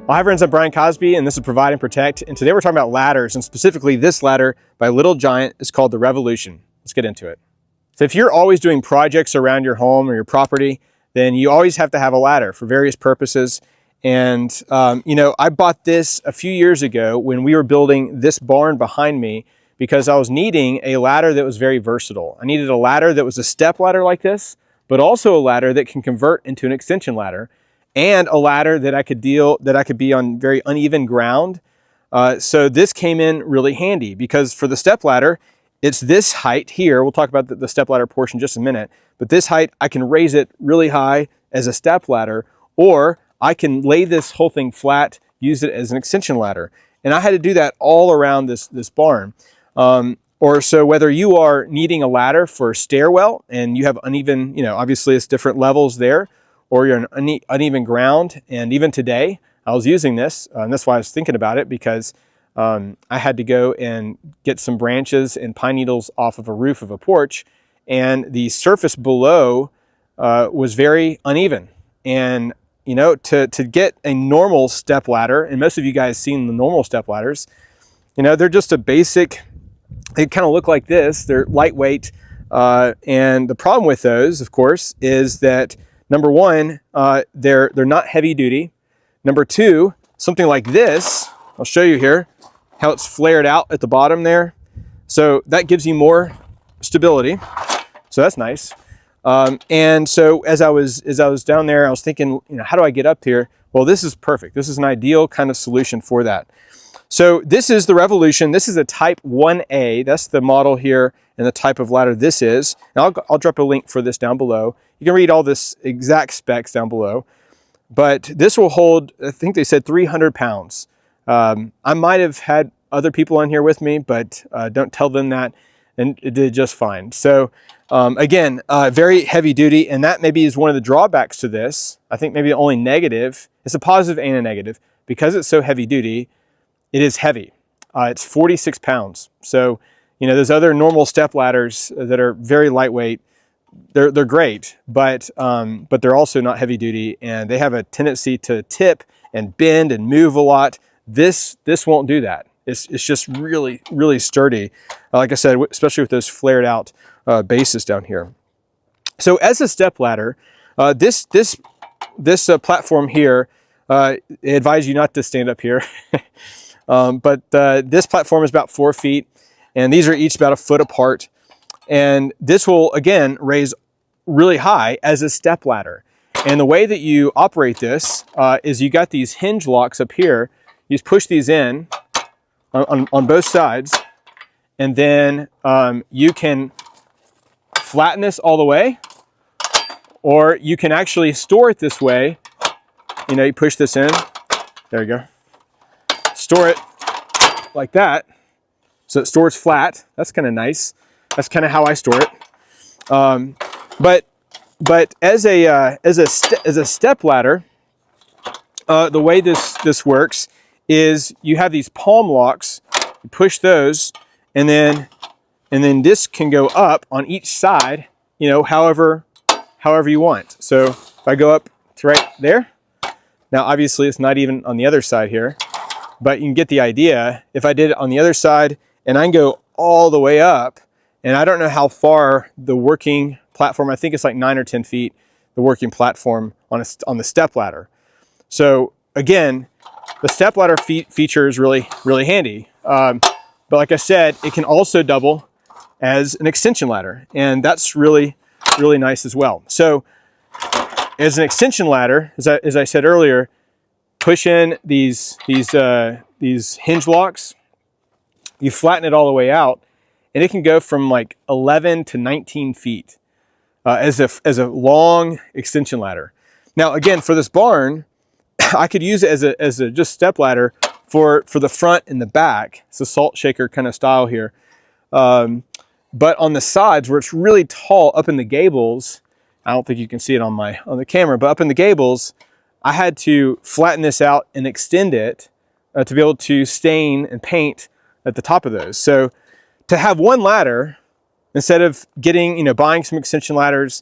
Well, hi friends, I'm Brian Cosby and this is Provide and Protect, and today we're talking about ladders, and specifically this ladder by Little Giant is called the Revolution. Let's get into it. So if you're always doing projects around your home or your property, then you always have to have a ladder for various purposes. And I bought this a few years ago when we were building this barn behind me because I was needing a ladder that was very versatile. I needed a ladder that was a step ladder like this, but also a ladder that can convert into an extension ladder, and a ladder that I could be on very uneven ground. So this came in really handy because for the step ladder, it's this height here. We'll talk about the step ladder portion in just a minute, but this height, I can raise it really high as a step ladder, or I can lay this whole thing flat, use it as an extension ladder. And I had to do that all around this barn. Or so whether you are needing a ladder for a stairwell and you have uneven, obviously it's different levels there, or you're on uneven ground. And even today, I was using this, and that's why I was thinking about it, because I had to go and get some branches and pine needles off of a roof of a porch, and the surface below was very uneven. And to get a normal step ladder, and most of you guys seen the normal step ladders, they're just a basic, they kind of look like this. They're lightweight, and the problem with those, of course, is that number one, they're not heavy duty. Number two, something like this, I'll show you here how it's flared out at the bottom there. So that gives you more stability. So that's nice. And so as I was down there, I was thinking, how do I get up here? Well, this is perfect. This is an ideal kind of solution for that. So this is the Revolution. This is a Type 1A. That's the model here and the type of ladder this is. And I'll drop a link for this down below. You can read all this exact specs down below. But this will hold, I think they said 300 pounds. I might have had other people on here with me, but don't tell them that. And it did just fine. So again, very heavy duty, and that maybe is one of the drawbacks to this. I think maybe the only negative, it's a positive and a negative. Because it's so heavy duty, it is heavy. It's 46 pounds. So, those other normal step ladders that are very lightweight, they're great, but they're also not heavy duty, and they have a tendency to tip and bend and move a lot. This won't do that. It's just really, really sturdy. Like I said, especially with those flared out bases down here. So as a step ladder, this platform here, I advise you not to stand up here. But this platform is about 4 feet, and these are each about a foot apart. And this will, again, raise really high as a step ladder. And the way that you operate this is you got these hinge locks up here. You just push these in on both sides, and then you can flatten this all the way, or you can actually store it this way. You push this in. There you go. Store it like that, so it stores flat. That's kind of nice. That's kind of how I store it. But as a step ladder, the way this works is you have these palm locks. You push those, and then this can go up on each side. However you want. So if I go up to right there, now obviously it's not even on the other side here, but you can get the idea. If I did it on the other side, and I can go all the way up, and I don't know how far the working platform, I think it's like 9 or 10 feet, the working platform on the step ladder. So again, the step ladder feature is really, really handy. But like I said, it can also double as an extension ladder, and that's really, really nice as well. So as an extension ladder, as I said earlier, push in these hinge locks, you flatten it all the way out, and it can go from like 11 to 19 feet as a long extension ladder. Now again, for this barn, I could use it as a just step ladder for the front and the back. It's a salt shaker kind of style here. But on the sides where it's really tall up in the gables, I don't think you can see it on the camera, but up in the gables, I had to flatten this out and extend it to be able to stain and paint at the top of those. So to have one ladder, instead of buying some extension ladders,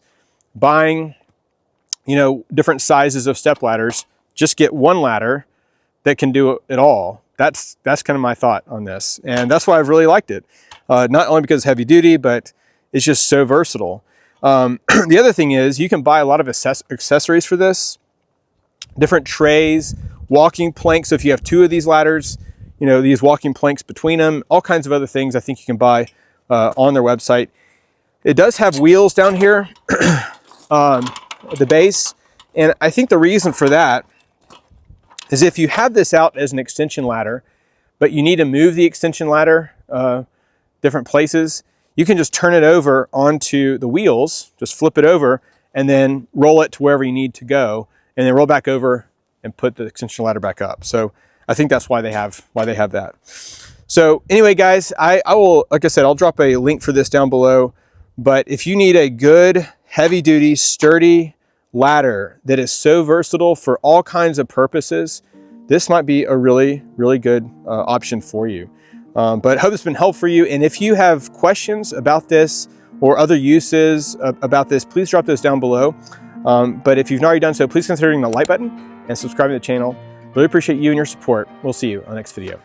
buying, different sizes of step ladders, just get one ladder that can do it all. That's kind of my thought on this. And that's why I've really liked it. Not only because it's heavy duty, but it's just so versatile. The other thing is you can buy a lot of accessories for this. Different trays, walking planks. So if you have 2 of these ladders, you know, these walking planks between them, all kinds of other things I think you can buy on their website. It does have wheels down here at the base. And I think the reason for that is if you have this out as an extension ladder, but you need to move the extension ladder different places, you can just turn it over onto the wheels, just flip it over, and then roll it to wherever you need to go, and then roll back over and put the extension ladder back up. So I think that's why they have that. So anyway, guys, I will, like I said, I'll drop a link for this down below. But if you need a good, heavy-duty, sturdy ladder that is so versatile for all kinds of purposes, this might be a really, really good option for you. But I hope it's been helpful for you. And if you have questions about this or other uses about this, please drop those down below. But if you've not already done so, please consider hitting the like button and subscribing to the channel. Really appreciate you and your support. We'll see you on the next video.